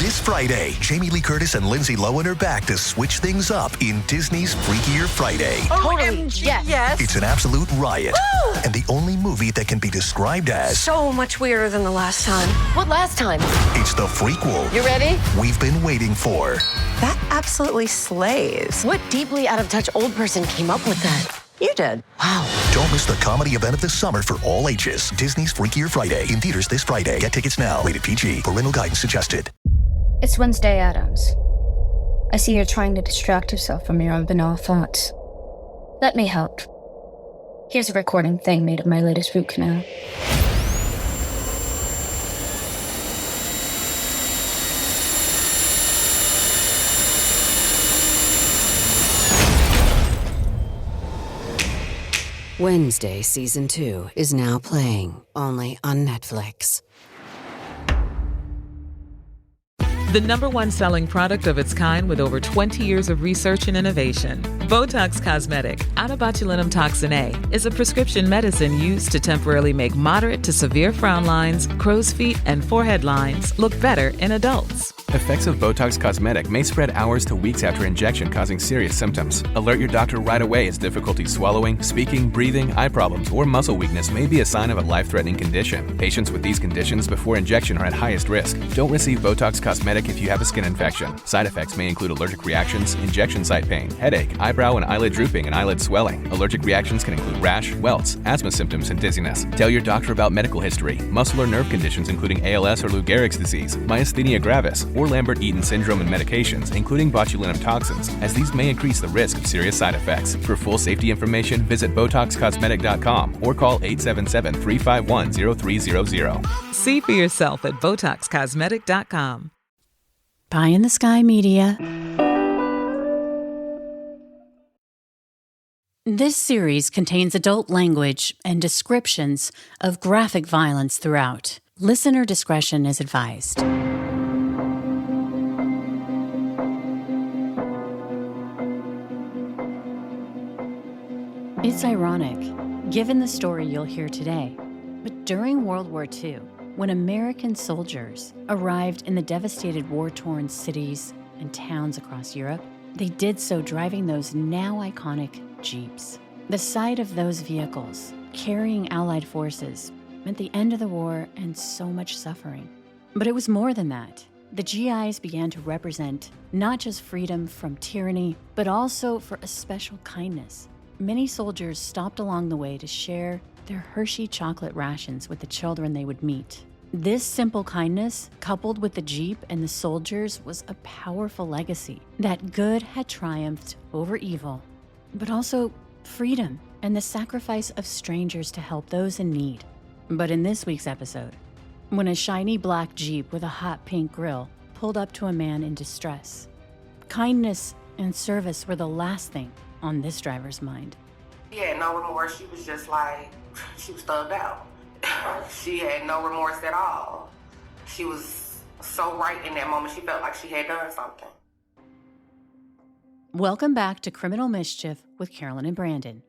This Friday, Jamie Lee Curtis and Lindsay Lohan are back to switch things up in Disney's Freakier Friday. Totally. Yes. It's an absolute riot. Woo! And the only movie that can be described as So much weirder than the last time. What last time? it's the frequel You ready? we've been waiting for. That absolutely slays. What deeply out of touch old person came up with that? You did. Wow. Don't miss the comedy event of the summer for all ages. Disney's Freakier Friday in theaters this Friday. Get tickets now. Rated PG. Parental guidance suggested. It's Wednesday Addams. I see you're trying to distract yourself from your own banal thoughts. Let me help. Here's a recording thing made of my latest root canal. Wednesday Season 2 is now playing only on Netflix. The #1 selling product of its kind with over 20 years of research and innovation. Botox Cosmetic, onabotulinum toxin A, is a prescription medicine used to temporarily make moderate to severe frown lines, crow's feet, and forehead lines look better in adults. Effects of Botox Cosmetic may spread hours to weeks after injection, causing serious symptoms. Alert your doctor right away as difficulty swallowing, speaking, breathing, eye problems, or muscle weakness may be a sign of a life-threatening condition. Patients with these conditions before injection are at highest risk. Don't receive Botox Cosmetic if you have a skin infection. Side effects may include allergic reactions, injection site pain, headache, eyebrow and eyelid drooping, and eyelid swelling. Allergic reactions can include rash, welts, asthma symptoms, and dizziness. Tell your doctor about medical history, muscle or nerve conditions including ALS or Lou Gehrig's disease, myasthenia gravis, or Lambert-Eaton syndrome and medications, including botulinum toxins, as these may increase the risk of serious side effects. For full safety information, visit BotoxCosmetic.com or call 877-351-0300. See for yourself at BotoxCosmetic.com. Pie in the Sky Media. This series contains adult language and descriptions of graphic violence throughout. Listener discretion is advised. It's ironic, given the story you'll hear today, but during World War II, when American soldiers arrived in the devastated war-torn cities and towns across Europe, they did so driving those now iconic Jeeps. The sight of those vehicles carrying Allied forces meant the end of the war and so much suffering. But it was more than that. The GIs began to represent not just freedom from tyranny, but also for a special kindness. Many soldiers stopped along the way to share their Hershey chocolate rations with the children they would meet. This simple kindness, coupled with the Jeep and the soldiers, was a powerful legacy that good had triumphed over evil, but also freedom and the sacrifice of strangers to help those in need. But in this week's episode, when a shiny black Jeep with a hot pink grill pulled up to a man in distress, kindness and service were the last thing on this driver's mind. She had no remorse. She was just like, she was thugged out. She had no remorse at all. She was so right in that moment. She felt like she had done something. Welcome back to Criminal Mischief with Carolyn and Brandon.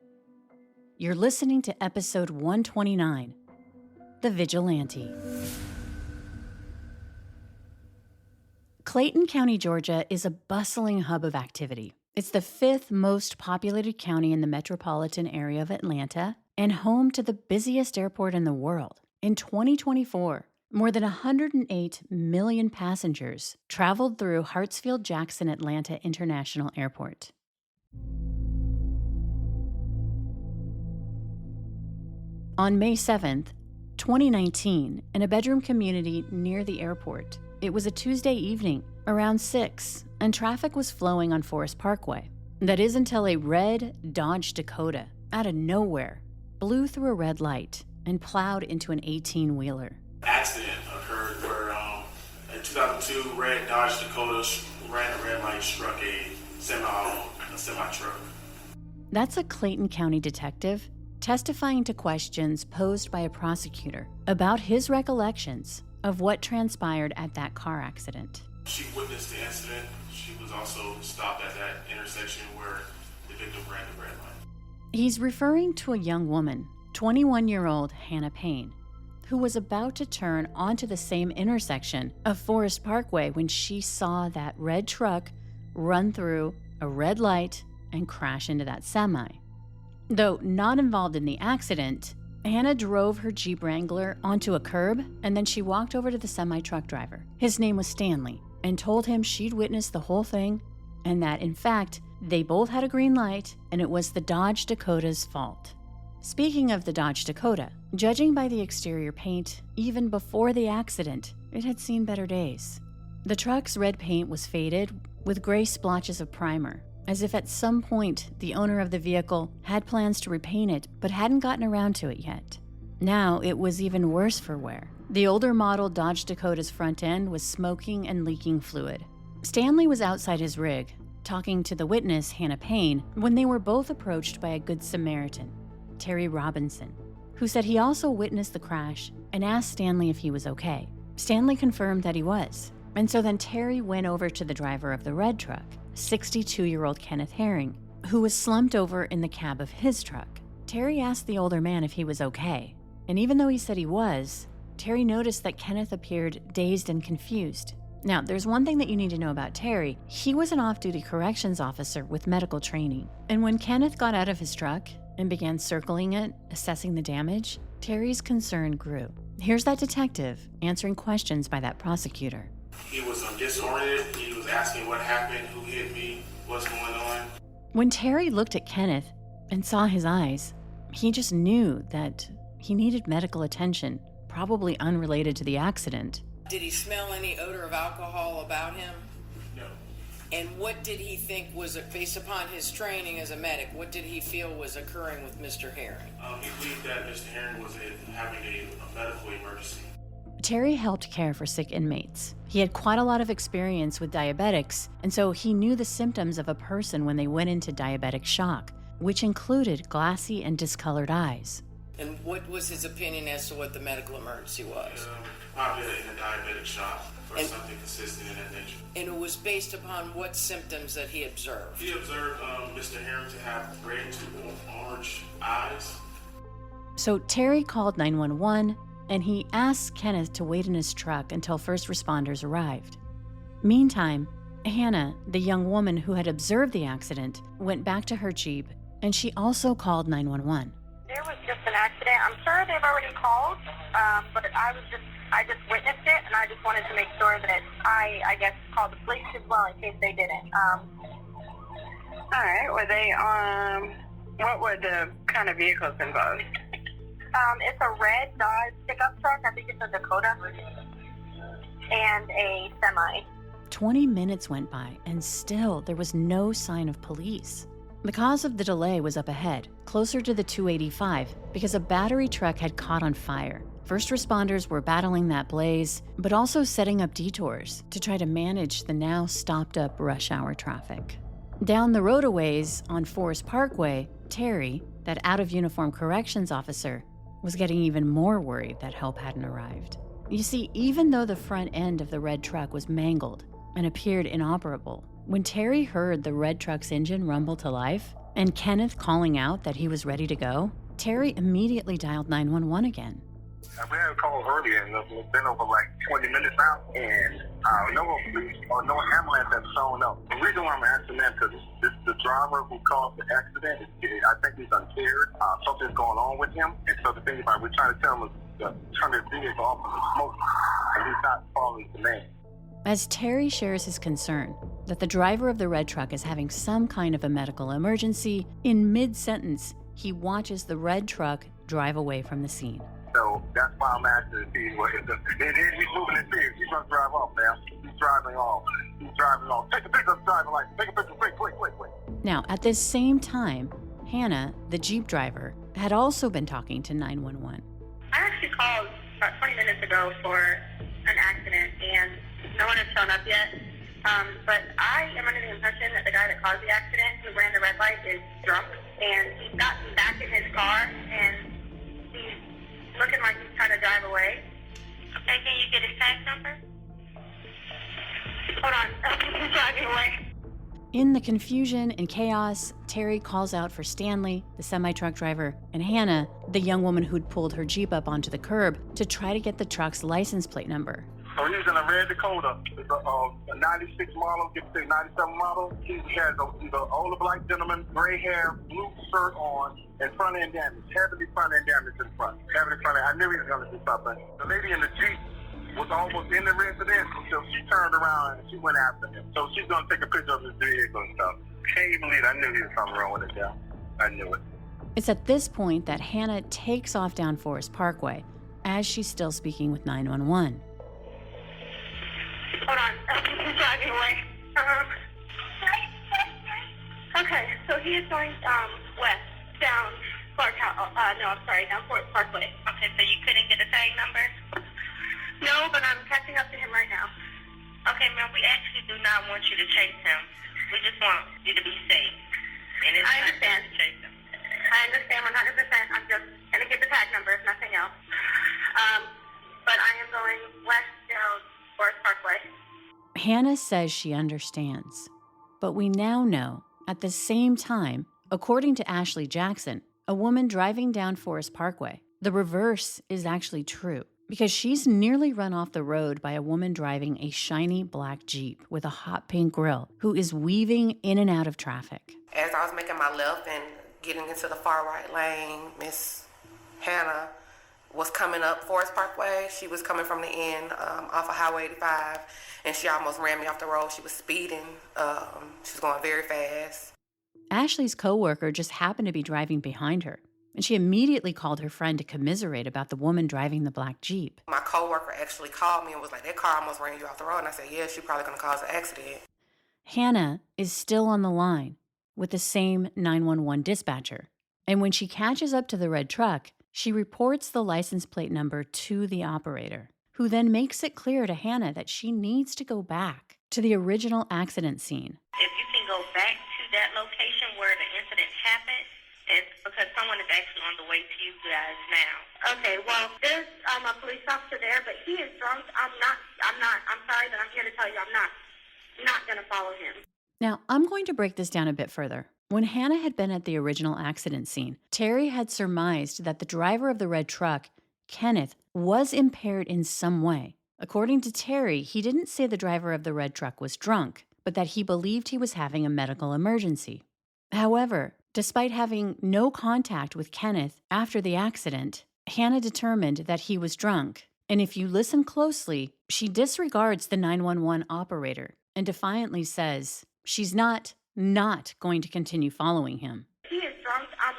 You're listening to episode 129, The Vigilante. Clayton County, Georgia is a bustling hub of activity. It's the 5th most populated county in the metropolitan area of Atlanta and home to the busiest airport in the world. In 2024, more than 108 million passengers traveled through Hartsfield-Jackson Atlanta International Airport. On May 7th, 2019, in a bedroom community near the airport, it was a Tuesday evening, around 6, and traffic was flowing on Forest Parkway. That is until a red Dodge Dakota, out of nowhere, blew through a red light and plowed into an 18-wheeler. Accident occurred where a 2002 red Dodge Dakota ran a red light, struck a semi-truck. That's a Clayton County detective testifying to questions posed by a prosecutor about his recollections of what transpired at that car accident. She witnessed the incident. She was also stopped at that intersection where the victim ran the red light. He's referring to a young woman, 21-year-old Hannah Payne, who was about to turn onto the same intersection of Forest Parkway when she saw that red truck run through a red light and crash into that semi. Though not involved in the accident, Hannah drove her Jeep Wrangler onto a curb, and then she walked over to the semi-truck driver. His name was Stanley, and told him she'd witnessed the whole thing, and that, in fact, they both had a green light, and it was the Dodge Dakota's fault. Speaking of the Dodge Dakota, judging by the exterior paint, even before the accident, it had seen better days. The truck's red paint was faded with gray splotches of primer, as if at some point the owner of the vehicle had plans to repaint it but hadn't gotten around to it yet. Now it was even worse for wear. The older model Dodge Dakota's front end was smoking and leaking fluid. Stanley was outside his rig, talking to the witness, Hannah Payne, when they were both approached by a Good Samaritan, Terry Robinson, who said he also witnessed the crash and asked Stanley if he was okay. Stanley confirmed that he was, and so then Terry went over to the driver of the red truck, 62-year-old Kenneth Herring, who was slumped over in the cab of his truck. Terry asked the older man if he was okay, and even though he said he was, Terry noticed that Kenneth appeared dazed and confused. Now, there's one thing that you need to know about Terry. He was an off-duty corrections officer with medical training, and when Kenneth got out of his truck and began circling it, assessing the damage, Terry's concern grew. Here's that detective answering questions by that prosecutor. He was disoriented. He was asking what happened, who hit me, what's going on. When Terry looked at Kenneth and saw his eyes, he just knew that he needed medical attention, probably unrelated to the accident. Did he smell any odor of alcohol about him? No. And what did he think was, based upon his training as a medic, what did he feel was occurring with Mr. Herring? He believed that Mr. Herring was having a medical emergency. Terry helped care for sick inmates. He had quite a lot of experience with diabetics, and so he knew the symptoms of a person when they went into diabetic shock, which included glassy and discolored eyes. And what was his opinion as to what the medical emergency was? Probably in a diabetic shock or something consistent in that nature. And it was based upon what symptoms that he observed? He observed Mr. Herring to have red to orange eyes. So Terry called 911, and he asked Kenneth to wait in his truck until first responders arrived. Meantime, Hannah, the young woman who had observed the accident, went back to her Jeep, and she also called 911. There was just an accident. I'm sure they've already called, but I just witnessed it, and I just wanted to make sure that I guess, called the police as well in case they didn't. All right. Were they what were the kind of vehicles involved? It's a red Dodge pickup truck. I think it's a Dakota, and a semi. 20 minutes went by, and still there was no sign of police. The cause of the delay was up ahead, closer to the 285, because a battery truck had caught on fire. First responders were battling that blaze, but also setting up detours to try to manage the now stopped-up rush hour traffic. Down the road a ways on Forest Parkway, Terry, that out-of-uniform corrections officer, was getting even more worried that help hadn't arrived. You see, even though the front end of the red truck was mangled and appeared inoperable, when Terry heard the red truck's engine rumble to life and Kenneth calling out that he was ready to go, Terry immediately dialed 911 again. We had a call earlier, and it's been over like 20 minutes now, and no police or no ambulance has shown up. The reason why I'm asking that is because the driver who caused the accident, I think he's impaired. Something's going on with him, and so the thing about we're trying to tell him is to turn his vehicle off of the smoke, and he's not following the man. As Terry shares his concern that the driver of the red truck is having some kind of a medical emergency, in mid-sentence, he watches the red truck drive away from the scene. So that's why I'm asking to see what he's moving his vehicle. He's going to drive off, man. He's driving off. Take a picture of the driving license. Take a picture quick. Now, at this same time, Hannah, the Jeep driver, had also been talking to 911. I actually called about 20 minutes ago for an accident, and no one has shown up yet. But I am under the impression that the guy that caused the accident, who ran the red light, is drunk, and he's gotten back in his car, and he's looking like he's trying to drive away. Okay, can you get his tag number? Hold on, he's driving away. In the confusion and chaos, Terry calls out for Stanley, the semi-truck driver, and Hannah, the young woman who'd pulled her Jeep up onto the curb, to try to get the truck's license plate number. So he's in a red Dakota. It's a 96 model, get to say 97 model. He has he's an older black gentleman, gray hair, blue shirt on, and front end damage. Heavily front end damage in front. Heavily front end. I knew he was going to do something. The lady in the Jeep was almost in the residence until she turned around and she went after him. So she's going to take a picture of his vehicle and stuff. Can't even believe it. I knew he was something wrong with it, yeah. I knew it. It's at this point that Hannah takes off down Forest Parkway as she's still speaking with 911. Hold on. He's driving away. Okay, so he is going west, down down Forest Parkway. Okay, so you couldn't get a tag number? No, but I'm catching up to him right now. Okay, ma'am, we actually do not want you to chase him. We just want you to be safe. And I understand. Chase him. I understand 100%. I'm just going to get the tag number, if nothing else. But I am going west down Forest Parkway. Hannah says she understands. But we now know, at the same time, according to Ashley Jackson, a woman driving down Forest Parkway, the reverse is actually true. Because she's nearly run off the road by a woman driving a shiny black Jeep with a hot pink grill who is weaving in and out of traffic. As I was making my left and getting into the far right lane, Miss Hannah was coming up Forest Parkway. She was coming from the end off of Highway 85, and she almost ran me off the road. She was speeding. She was going very fast. Ashley's coworker just happened to be driving behind her, and she immediately called her friend to commiserate about the woman driving the black Jeep. My coworker actually called me and was like, that car almost ran you off the road. And I said, yeah, she's probably going to cause an accident. Hannah is still on the line with the same 911 dispatcher. And when she catches up to the red truck, she reports the license plate number to the operator, who then makes it clear to Hannah that she needs to go back to the original accident scene. If you can go back to that location where the incident happened, it's because someone is actually on the way to you guys now. Okay, well, there's a police officer there, but he is drunk. I'm sorry that I'm here to tell you I'm not going to follow him. Now, I'm going to break this down a bit further. When Hannah had been at the original accident scene, Terry had surmised that the driver of the red truck, Kenneth, was impaired in some way. According to Terry, he didn't say the driver of the red truck was drunk, but that he believed he was having a medical emergency. However, despite having no contact with Kenneth after the accident, Hannah determined that he was drunk. And if you listen closely, she disregards the 911 operator and defiantly says she's not going to continue following him. He is drunk. I'm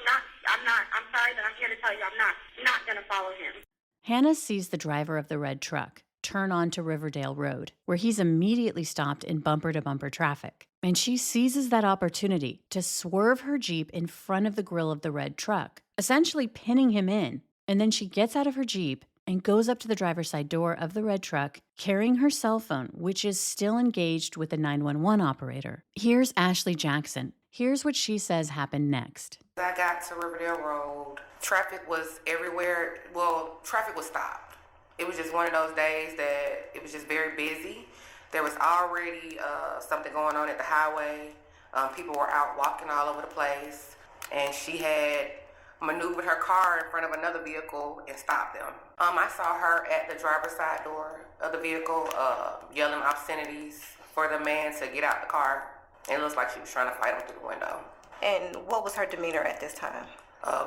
sorry that I'm here to tell you I'm not going to follow him. Hannah sees the driver of the red truck turn onto Riverdale Road, where he's immediately stopped in bumper-to-bumper traffic. And she seizes that opportunity to swerve her Jeep in front of the grill of the red truck, essentially pinning him in. And then she gets out of her Jeep and goes up to the driver's side door of the red truck, carrying her cell phone, which is still engaged with the 911 operator. Here's Ashley Jackson. Here's what she says happened next. I got to Riverdale Road. Traffic was everywhere. Well, traffic was stopped. It was just one of those days that it was just very busy. There was already something going on at the highway. People were out walking all over the place. And she had maneuvered her car in front of another vehicle and stopped them. I saw her at the driver's side door of the vehicle yelling obscenities for the man to get out the car. And it looks like she was trying to fight him through the window. And what was her demeanor at this time?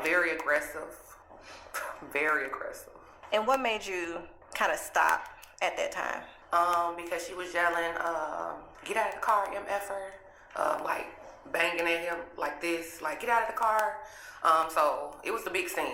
Very aggressive. Very aggressive. And what made you kind of stop at that time? Because she was yelling, get out of the car, MFer. Like banging at him like this, like get out of the car. So it was the big scene.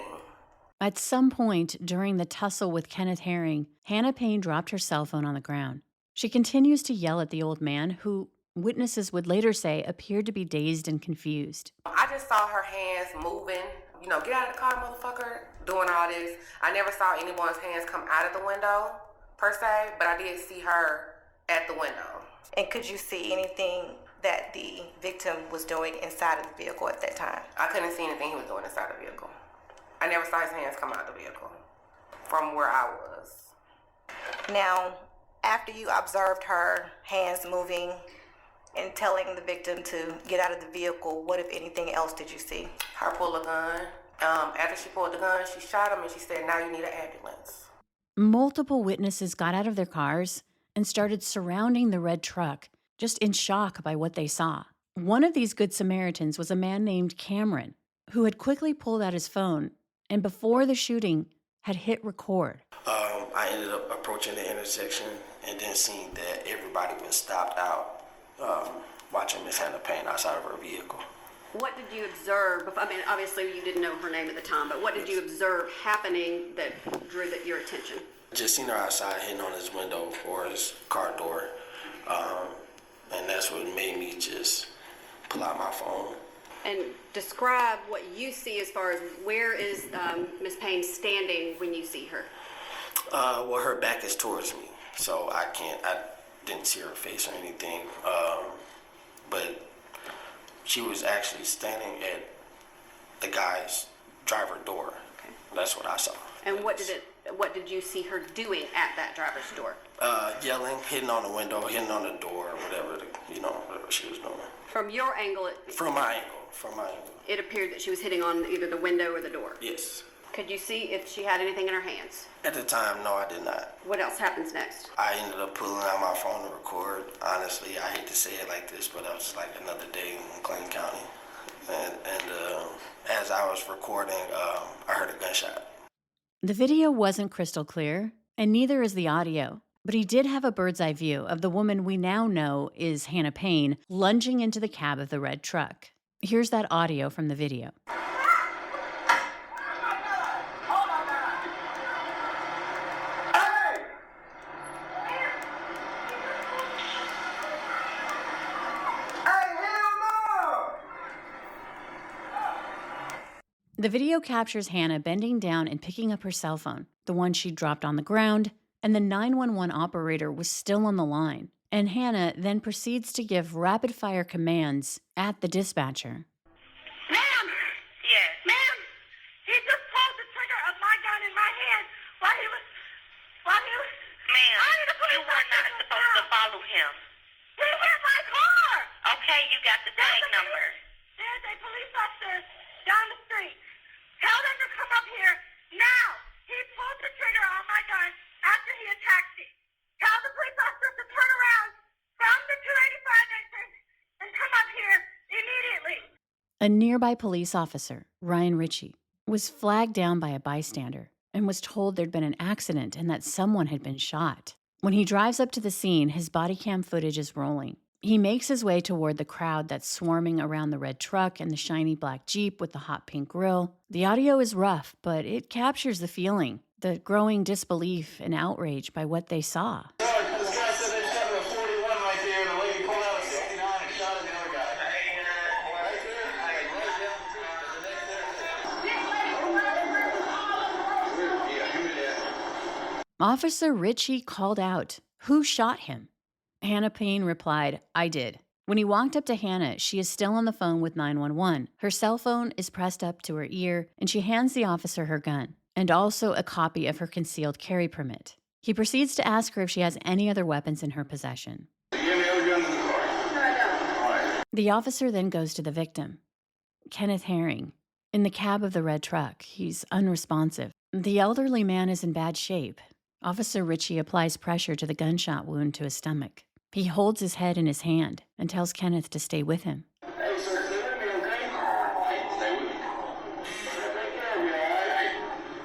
At some point during the tussle with Kenneth Herring, Hannah Payne dropped her cell phone on the ground. She continues to yell at the old man, who witnesses would later say appeared to be dazed and confused. I just saw her hands moving, get out of the car, motherfucker, doing all this. I never saw anyone's hands come out of the window, per se, but I did see her at the window. And could you see anything that the victim was doing inside of the vehicle at that time? I couldn't see anything he was doing inside the vehicle. I never saw his hands come out of the vehicle from where I was. Now, after you observed her hands moving, In telling the victim to get out of the vehicle, what, if anything else, did you see? Her pull a gun. After she pulled the gun, she shot him and she said, "Now you need an ambulance." Multiple witnesses got out of their cars and started surrounding the red truck, just in shock by what they saw. One of these Good Samaritans was a man named Cameron, who had quickly pulled out his phone and before the shooting had hit record. I ended up approaching the intersection and then seeing that everybody was stopped out watching Miss Hannah Payne outside of her vehicle. What did you observe? I mean, obviously you didn't know her name at the time, but what did you observe happening that drew your attention? Just seen her outside hitting on his window or his car door, and that's what made me just pull out my phone. And describe what you see as far as where is Miss Payne standing when you see her? Well, her back is towards me, so I didn't see her face or anything, but she was actually standing at the guy's driver door. Okay. That's what I saw. And what did you see her doing at that driver's door? Yelling, hitting on the window, hitting on the door, whatever she was doing. From your angle? From my angle. It appeared that she was hitting on either the window or the door? Yes. Could you see if she had anything in her hands? At the time, no, I did not. What else happens next? I ended up pulling out my phone to record. Honestly, I hate to say it like this, but it was like another day in Clayton County. And as I was recording, I heard a gunshot. The video wasn't crystal clear, and neither is the audio. But he did have a bird's eye view of the woman we now know is Hannah Payne lunging into the cab of the red truck. Here's that audio from the video. The video captures Hannah bending down and picking up her cell phone, the one she dropped on the ground, and the 911 operator was still on the line. And Hannah then proceeds to give rapid-fire commands at the dispatcher. Ma'am! Yes? Ma'am! He just pulled the trigger of my gun in my hand while he was... Ma'am, you were not supposed to follow him. He hit my car! Okay, you got the tag number. There's a police officer down the street. Tell them to come up here now. He pulled the trigger on my gun after he attacked me. Tell the police officer to turn around from the 285 exit and come up here immediately. A nearby police officer, Ryan Ritchie, was flagged down by a bystander and was told there'd been an accident and that someone had been shot. When he drives up to the scene, his body cam footage is rolling. He makes his way toward the crowd that's swarming around the red truck and the shiny black Jeep with the hot pink grille. The audio is rough, but it captures the feeling, the growing disbelief and outrage by what they saw. Officer Ritchie called out, "Who shot him?" Hannah Payne replied, "I did." When he walked up to Hannah, she is still on the phone with 911. Her cell phone is pressed up to her ear, and she hands the officer her gun, and also a copy of her concealed carry permit. He proceeds to ask her if she has any other weapons in her possession. The officer then goes to the victim, Kenneth Herring, in the cab of the red truck. He's unresponsive. The elderly man is in bad shape. Officer Ritchie applies pressure to the gunshot wound to his stomach. He holds his head in his hand and tells Kenneth to stay with him. Hey, sir, stay with me, okay? Stay with me. Take care of me, all right?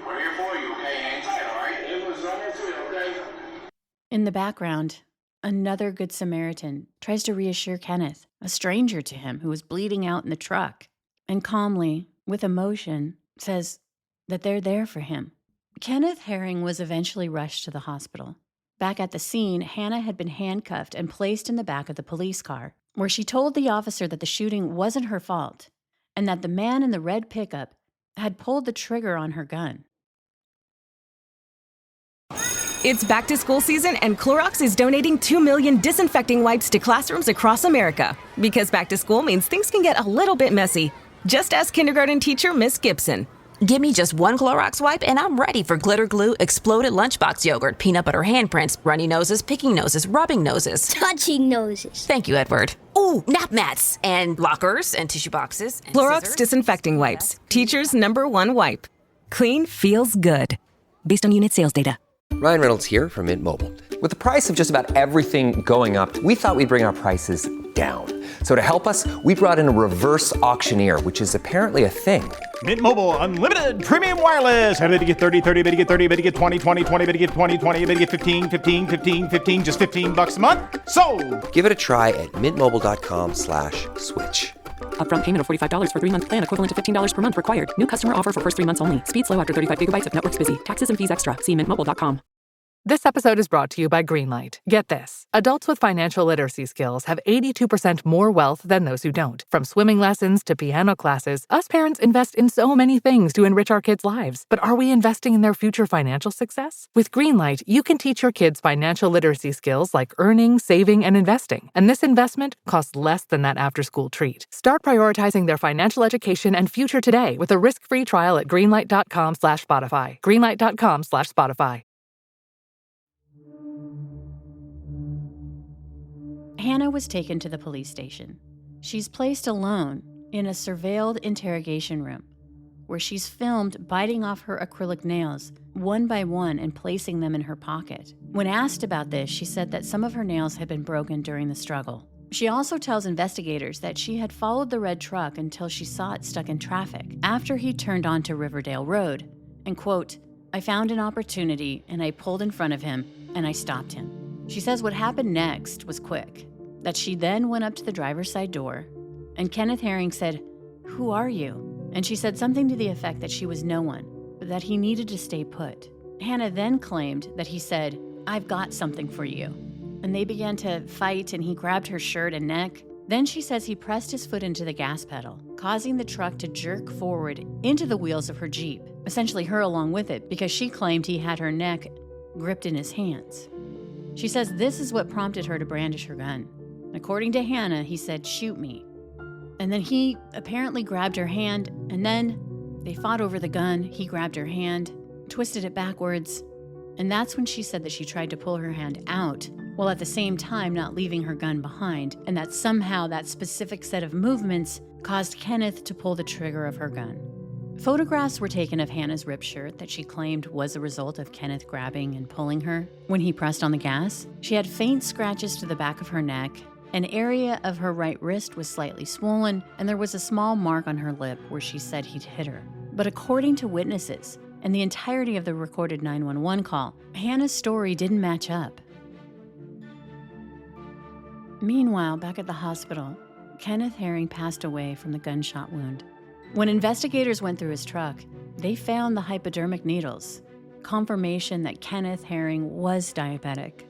We're here for you, okay, Hank? All right? Everyone's on their feet, okay? In the background, another Good Samaritan tries to reassure Kenneth, a stranger to him who was bleeding out in the truck, and calmly, with emotion, says that they're there for him. Kenneth Herring was eventually rushed to the hospital. Back at the scene, Hannah had been handcuffed and placed in the back of the police car, where she told the officer that the shooting wasn't her fault and that the man in the red pickup had pulled the trigger on her gun. It's back to school season, and Clorox is donating 2 million disinfecting wipes to classrooms across America. Because back to school means things can get a little bit messy. Just ask kindergarten teacher Miss Gibson. Give me just one Clorox wipe and I'm ready for glitter glue, exploded lunchbox yogurt, peanut butter handprints, runny noses, picking noses, rubbing noses. Touching noses. Thank you, Edward. Ooh, nap mats and lockers and tissue boxes. And Clorox scissors. disinfecting wipes. Teacher's #1 wipe. Clean feels good. Based on unit sales data. Ryan Reynolds here from Mint Mobile. With the price of just about everything going up, we thought we'd bring our prices down. So to help us, we brought in a reverse auctioneer, which is apparently a thing. Mint Mobile Unlimited Premium Wireless. How to get 30, 30, bit to get 30, bit to get 20, 20, 20, bit to get 20, 20, bit to get 15, 15, 15, 15, just $15 a month? Sold! Give it a try at mintmobile.com/switch. Upfront payment of $45 for 3-month plan, equivalent to $15 per month required. New customer offer for first 3 months only. Speed slow after 35 gigabytes if network's busy. Taxes and fees extra. See mintmobile.com. This episode is brought to you by Greenlight. Get this. Adults with financial literacy skills have 82% more wealth than those who don't. From swimming lessons to piano classes, us parents invest in so many things to enrich our kids' lives. But are we investing in their future financial success? With Greenlight, you can teach your kids financial literacy skills like earning, saving, and investing. And this investment costs less than that after-school treat. Start prioritizing their financial education and future today with a risk-free trial at greenlight.com/Spotify. Greenlight.com/Spotify. Hannah was taken to the police station. She's placed alone in a surveilled interrogation room where she's filmed biting off her acrylic nails one by one and placing them in her pocket. When asked about this, she said that some of her nails had been broken during the struggle. She also tells investigators that she had followed the red truck until she saw it stuck in traffic after he turned onto Riverdale Road. And quote, "I found an opportunity and I pulled in front of him and I stopped him." She says what happened next was quick, that she then went up to the driver's side door and Kenneth Herring said, "Who are you?" And she said something to the effect that she was no one, but that he needed to stay put. Hannah then claimed that he said, "I've got something for you." And they began to fight and he grabbed her shirt and neck. Then she says he pressed his foot into the gas pedal, causing the truck to jerk forward into the wheels of her Jeep, essentially her along with it, because she claimed he had her neck gripped in his hands. She says this is what prompted her to brandish her gun. According to Hannah, he said, "Shoot me." And then he apparently grabbed her hand, and then they fought over the gun. He grabbed her hand, twisted it backwards, and that's when she said that she tried to pull her hand out, while at the same time not leaving her gun behind, and that somehow that specific set of movements caused Kenneth to pull the trigger of her gun. Photographs were taken of Hannah's ripped shirt that she claimed was a result of Kenneth grabbing and pulling her when he pressed on the gas. She had faint scratches to the back of her neck. An area of her right wrist was slightly swollen, and there was a small mark on her lip where she said he'd hit her. But according to witnesses and the entirety of the recorded 911 call, Hannah's story didn't match up. Meanwhile, back at the hospital, Kenneth Herring passed away from the gunshot wound. When investigators went through his truck, they found the hypodermic needles, confirmation that Kenneth Herring was diabetic.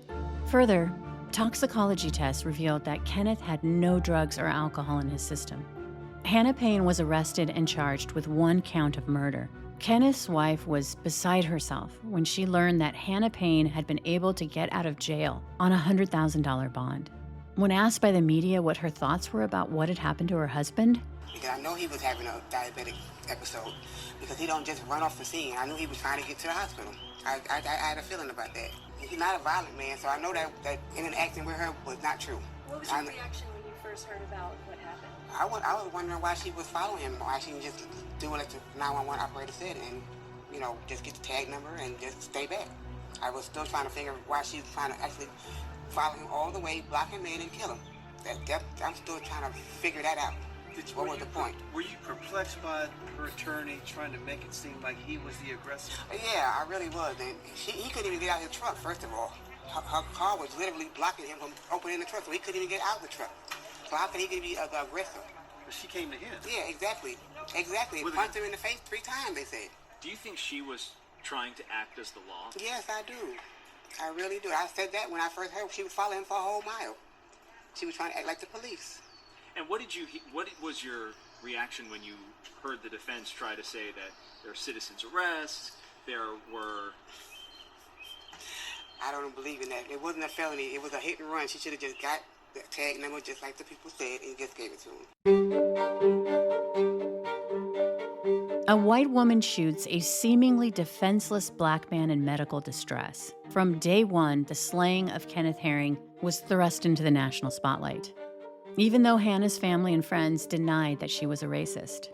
Further, toxicology tests revealed that Kenneth had no drugs or alcohol in his system. Hannah Payne was arrested and charged with 1 count of murder. Kenneth's wife was beside herself when she learned that Hannah Payne had been able to get out of jail on a $100,000 bond. When asked by the media what her thoughts were about what had happened to her husband, because I know he was having a diabetic episode, because he don't just run off the scene. I knew he was trying to get to the hospital. I had a feeling about that. He's not a violent man, so I know that interacting with her was not true. What was your reaction when you first heard about what happened? I was wondering why she was following him, why she didn't just do like the 911 operator said and, just get the tag number and just stay back. I was still trying to figure why she was trying to actually follow him all the way, block him in and kill him. I'm still trying to figure that out. What was the point? Were you perplexed by her attorney trying to make it seem like he was the aggressor? Yeah, I really was. And he couldn't even get out of the truck, first of all. Her car was literally blocking him from opening the truck, so he couldn't even get out of the truck. So how could he be the aggressor? But she came to him. Yeah, exactly. Exactly. Punched him in the face 3 times, they said. Do you think she was trying to act as the law? Yes, I do. I really do. I said that when I first heard she was following him for a whole mile. She was trying to act like the police. And what was your reaction when you heard the defense try to say that there are citizens' arrests, there were... I don't believe in that. It wasn't a felony. It was a hit and run. She should have just got the tag number just like the people said and just gave it to him. a white woman shoots a seemingly defenseless black man in medical distress. From day one, the slaying of Kenneth Herring was thrust into the national spotlight. even though Hannah's family and friends denied that she was a racist.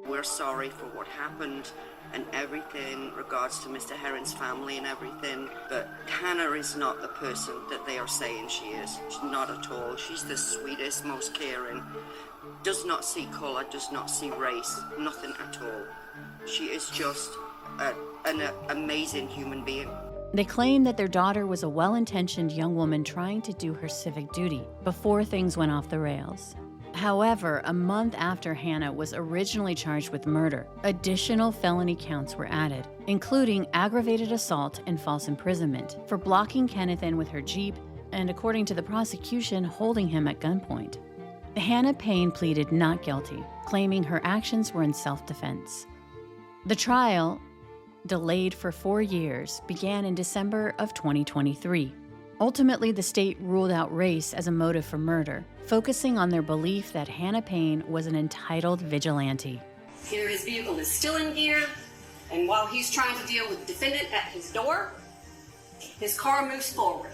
We're sorry for what happened and everything in regards to Mr. Herron's family and everything, but Hannah is not the person that they are saying she is. She's not at all. She's the sweetest, most caring. Does not see color, does not see race, nothing at all. She is just an amazing human being. They claimed that their daughter was a well-intentioned young woman trying to do her civic duty before things went off the rails. However, a month after Hannah was originally charged with murder, additional felony counts were added, including aggravated assault and false imprisonment for blocking Kenneth in with her Jeep and, according to the prosecution, holding him at gunpoint. Hannah Payne pleaded not guilty, claiming her actions were in self-defense. The trial, delayed for 4 years, began in December of 2023. Ultimately, the state ruled out race as a motive for murder, focusing on their belief that Hannah Payne was an entitled vigilante. Here his vehicle is still in gear, and while he's trying to deal with the defendant at his door, his car moves forward.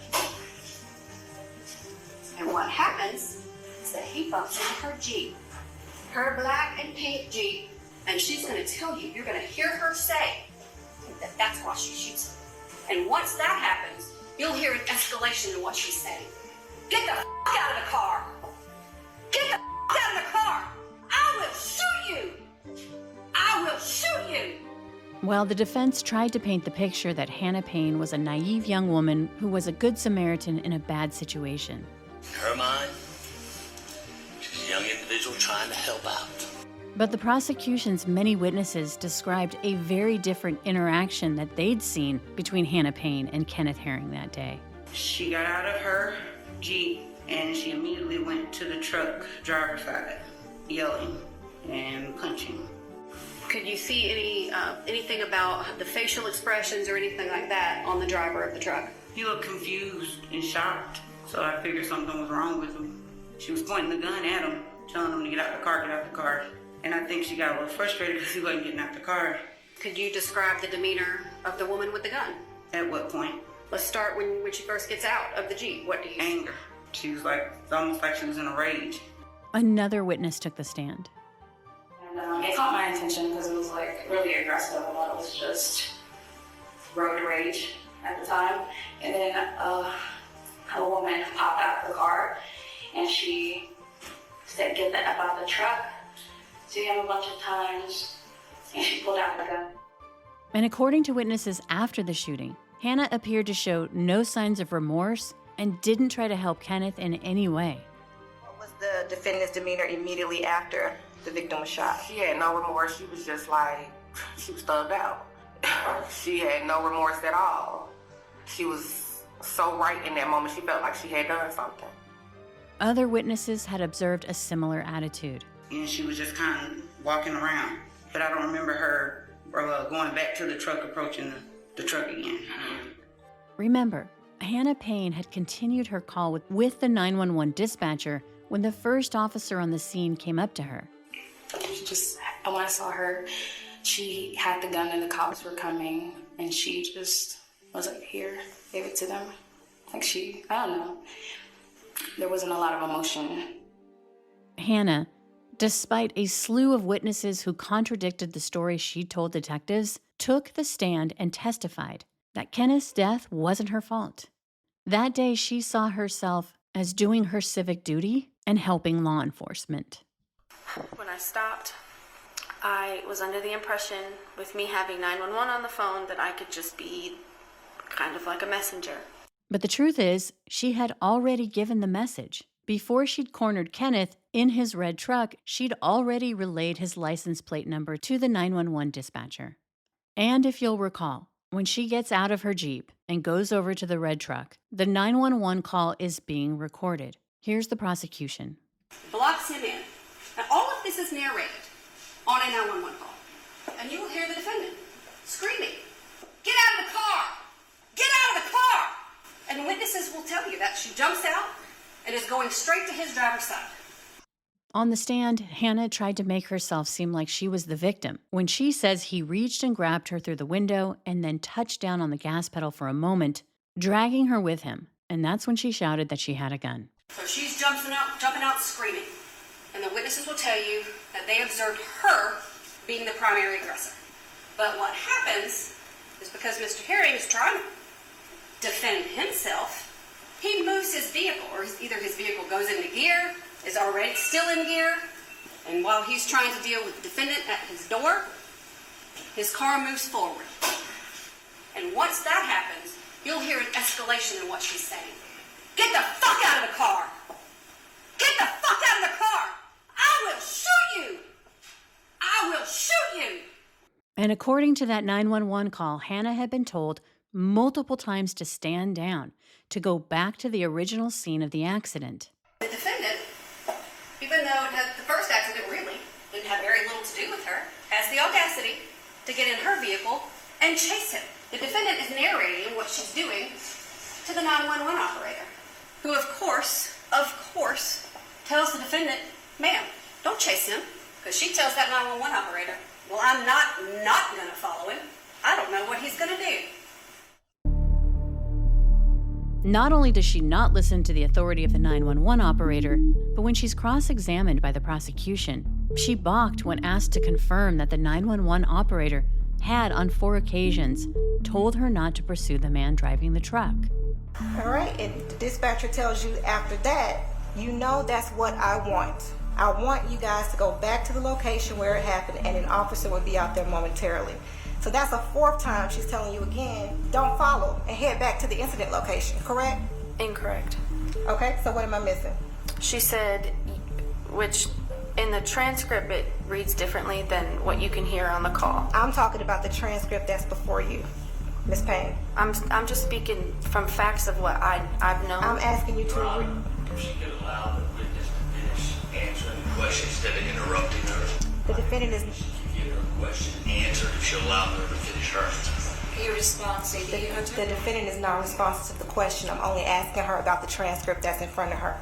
And what happens is that he bumps into her Jeep, her black and pink Jeep, and she's going to tell you, you're going to hear her say that that's why she shoots him. And once that happens, you'll hear an escalation in what she's saying. Get the f*** out of the car! Get the f*** out of the car! I will shoot you! I will shoot you! Well, the defense tried to paint the picture that Hannah Payne was a naive young woman who was a good Samaritan in a bad situation. In her mind, she's a young individual trying to help out. But the prosecution's many witnesses described a very different interaction that they'd seen between Hannah Payne and Kenneth Herring that day. She got out of her Jeep and she immediately went to the truck driver's side, yelling and punching. Could you see anything about the facial expressions or anything like that on the driver of the truck? He looked confused and shocked, so I figured something was wrong with him. She was pointing the gun at him, telling him to get out the car, get out the car. And I think she got a little frustrated because he wasn't getting out the car. Could you describe the demeanor of the woman with the gun? At what point? Let's start when she first gets out of the Jeep. What do you Anger. She was like, it's almost like she was in a rage. Another witness took the stand. And it caught my attention because it was like really aggressive. I thought it was just road rage at the time. And then a woman popped out of the car and she said, "Get the F out the truck," to him a bunch of times, and she pulled out her gun. And according to witnesses after the shooting, Hannah appeared to show no signs of remorse and didn't try to help Kenneth in any way. What was the defendant's demeanor immediately after the victim was shot? She had no remorse. She was just like, she was thugged out. She had no remorse at all. She was so right in that moment. She felt like she had done something. Other witnesses had observed a similar attitude. And she was just kind of walking around. But I don't remember her going back to the truck, approaching the truck again. Remember, Hannah Payne had continued her call with the 911 dispatcher when the first officer on the scene came up to her. When I saw her, she had the gun and the cops were coming, and she just was like, "Here, gave it to them." Like I don't know. There wasn't a lot of emotion. Hannah, despite a slew of witnesses who contradicted the story she told detectives, took the stand and testified that Kenneth's death wasn't her fault. That day, she saw herself as doing her civic duty and helping law enforcement. When I stopped, I was under the impression, with me having 911 on the phone, that I could just be kind of like a messenger. But the truth is, she had already given the message. Before she'd cornered Kenneth in his red truck, she'd already relayed his license plate number to the 911 dispatcher. And if you'll recall, when she gets out of her Jeep and goes over to the red truck, the 911 call is being recorded. Here's the prosecution. Blocks him in. And all of this is narrated on a 911 call. And you will hear the defendant screaming, "Get out of the car! Get out of the car!" And witnesses will tell you that she jumps out and is going straight to his driver's side. On the stand, Hannah tried to make herself seem like she was the victim when she says he reached and grabbed her through the window and then touched down on the gas pedal for a moment, dragging her with him. And that's when she shouted that she had a gun. So she's jumping out screaming. And the witnesses will tell you that they observed her being the primary aggressor. But what happens is because Mr. Herring is trying to defend himself, he moves his vehicle, or either his vehicle goes into gear, is already still in gear, and while he's trying to deal with the defendant at his door, his car moves forward. And once that happens, you'll hear an escalation in what she's saying. Get the fuck out of the car! Get the fuck out of the car! I will shoot you! I will shoot you! And according to that 911 call, Hannah had been told multiple times to stand down, to go back to the original scene of the accident. The defendant, even though the first accident really didn't have very little to do with her, has the audacity to get in her vehicle and chase him. The defendant is narrating what she's doing to the 911 operator, who of course, tells the defendant, ma'am, don't chase him, because she tells that 911 operator, well, I'm not going to follow him. I don't know what he's going to do. Not only does she not listen to the authority of the 911 operator, but when she's cross-examined by the prosecution, she balked when asked to confirm that the 911 operator had, on 4 occasions, told her not to pursue the man driving the truck. All right, and the dispatcher tells you after that, you know that's what I want. I want you guys to go back to the location where it happened, and an officer will be out there momentarily. So that's a 4th time she's telling you again, don't follow and head back to the incident location, correct? Incorrect. Okay, so what am I missing? She said, which in the transcript it reads differently than what you can hear on the call. I'm talking about the transcript that's before you, Miss Payne. I'm just speaking from facts of what I've known. I'm asking you to If she could allow the witness to finish answering the question instead of interrupting her. The defendant is... Get her question answered if she allowed her to finish hers. Your response, the defendant is not responsive to the question. I'm only asking her about the transcript that's in front of her.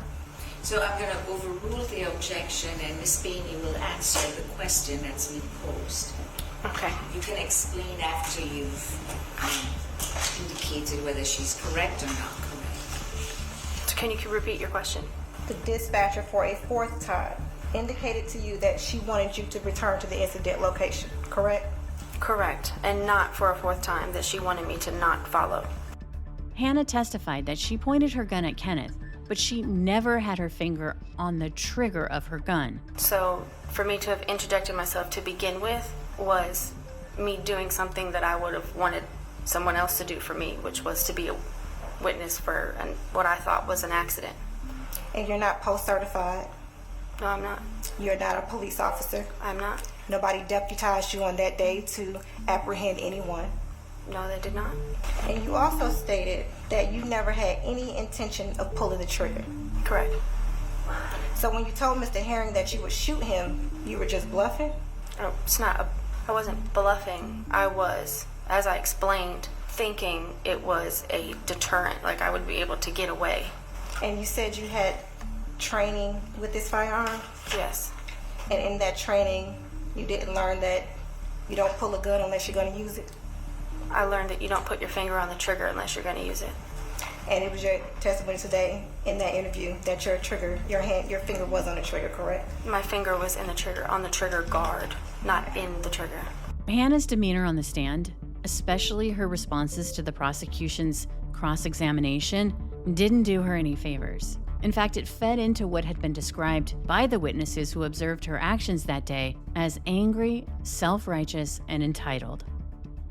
So I'm going to overrule the objection, and Ms. Beanie will answer the question that's been posed. Okay. You can explain after you've indicated whether she's correct or not correct. So can you repeat your question? The dispatcher, for a 4th time, indicated to you that she wanted you to return to the incident location, correct? Correct, and not for a 4th time, that she wanted me to not follow. Hannah testified that she pointed her gun at Kenneth, but she never had her finger on the trigger of her gun. So for me to have interjected myself to begin with was me doing something that I would have wanted someone else to do for me, which was to be a witness for what I thought was an accident. And you're not post-certified? No, I'm not. You're not a police officer? I'm not. Nobody deputized you on that day to apprehend anyone? No, they did not. And you also stated that you never had any intention of pulling the trigger? Correct. So when you told Mr. Herring that you would shoot him, you were just bluffing? Oh, I wasn't bluffing. I was, as I explained, thinking it was a deterrent, like I would be able to get away. And you said you had training with this firearm? Yes. And in that training, you didn't learn that you don't pull a gun unless you're going to use it? I learned that you don't put your finger on the trigger unless you're going to use it. And it was your testimony today in that interview that your finger was on the trigger, correct? My finger was in the trigger, on the trigger guard, not in the trigger. Hannah's demeanor on the stand, especially her responses to the prosecution's cross-examination, didn't do her any favors. In fact, it fed into what had been described by the witnesses who observed her actions that day as angry, self-righteous, and entitled.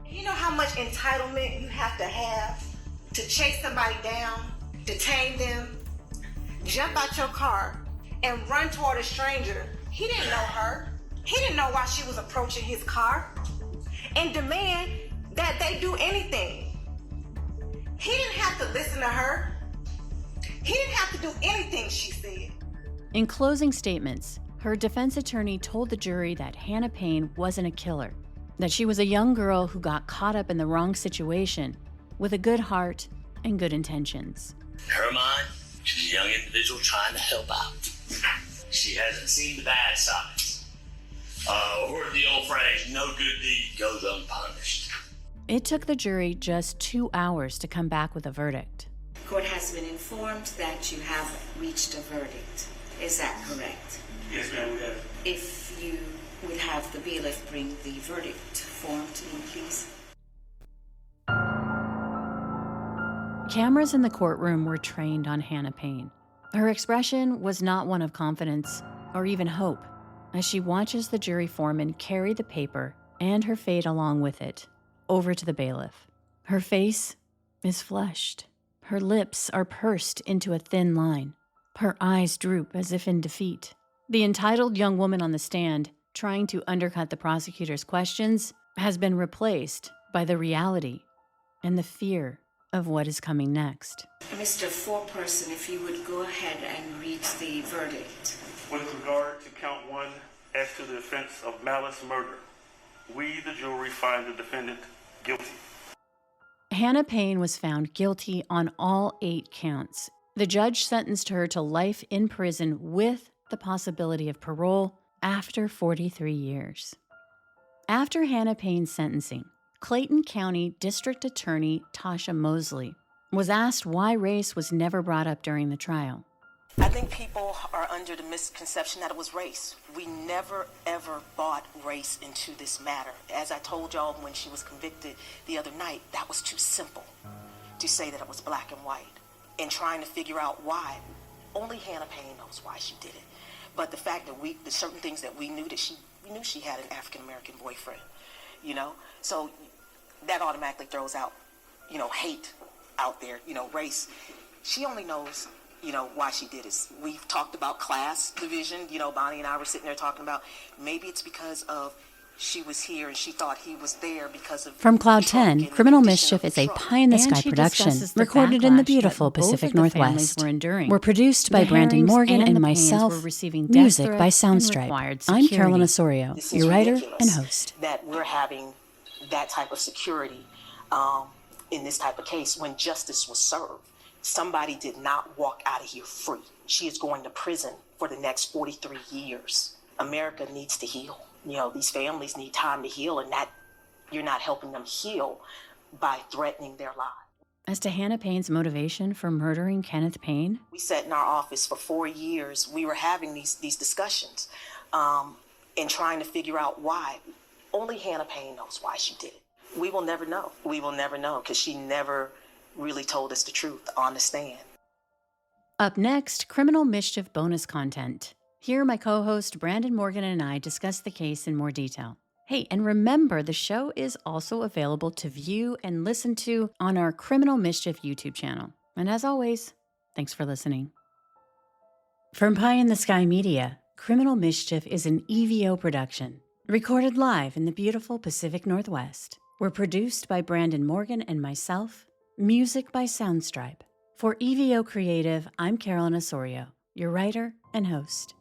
You know how much entitlement you have to chase somebody down, detain them, jump out your car, and run toward a stranger? He didn't know her. He didn't know why she was approaching his car, and demand that they do anything. He didn't have to listen to her. He didn't have to do anything she said. In closing statements, her defense attorney told the jury that Hannah Payne wasn't a killer, that she was a young girl who got caught up in the wrong situation with a good heart and good intentions. In her mind, she's a young individual trying to help out. She hasn't seen the bad sides. Or the old phrase, no good deed goes unpunished. It took the jury just 2 hours to come back with a verdict. Court has been informed that you have reached a verdict. Is that correct? Yes, ma'am, we have. If you would have the bailiff bring the verdict form to me, please. Cameras in the courtroom were trained on Hannah Payne. Her expression was not one of confidence or even hope as she watches the jury foreman carry the paper and her fate along with it over to the bailiff. Her face is flushed. Her lips are pursed into a thin line. Her eyes droop as if in defeat. The entitled young woman on the stand, trying to undercut the prosecutor's questions, has been replaced by the reality and the fear of what is coming next. Mr. Foreperson, if you would go ahead and read the verdict. With regard to count 1 as to the offense of malice murder, we, the jury, find the defendant guilty. Hannah Payne was found guilty on all 8 counts. The judge sentenced her to life in prison with the possibility of parole after 43 years. After Hannah Payne's sentencing, Clayton County District Attorney Tasha Mosley was asked why race was never brought up during the trial. I think people are under the misconception that it was race. We never, ever brought race into this matter. As I told y'all when she was convicted the other night, that was too simple to say that it was black and white. And trying to figure out why, only Hannah Payne knows why she did it. But the fact that the certain things that we knew she had an African-American boyfriend, so that automatically throws out, hate out there, race. She only knows, why she did it. We've talked about class division, Bonnie and I were sitting there talking about maybe it's because of she was here and she thought he was there because of... From Cloud 10, Criminal Mischief is a pie-in-the-sky production recorded in the beautiful Pacific Northwest. We're produced by Brandon Morgan and myself, music by Soundstripe. I'm Carolyn Osorio, your writer and host. That we're having that type of security in this type of case when justice was served. Somebody did not walk out of here free. She is going to prison for the next 43 years. America needs to heal. These families need time to heal, and that you're not helping them heal by threatening their lives. As to Hannah Payne's motivation for murdering Kenneth Payne, we sat in our office for 4 years. We were having these discussions and trying to figure out why. Only Hannah Payne knows why she did it. We will never know. We will never know because she never really told us the truth on the stand. Up next, Criminal Mischief bonus content. Here, my co-host Brandon Morgan and I discuss the case in more detail. Hey, and remember, the show is also available to view and listen to on our Criminal Mischief YouTube channel. And as always, thanks for listening. From Pie in the Sky Media, Criminal Mischief is an EVO production, recorded live in the beautiful Pacific Northwest. We're produced by Brandon Morgan and myself, music by Soundstripe. For EVO Creative, I'm Carolyn Osorio, your writer and host.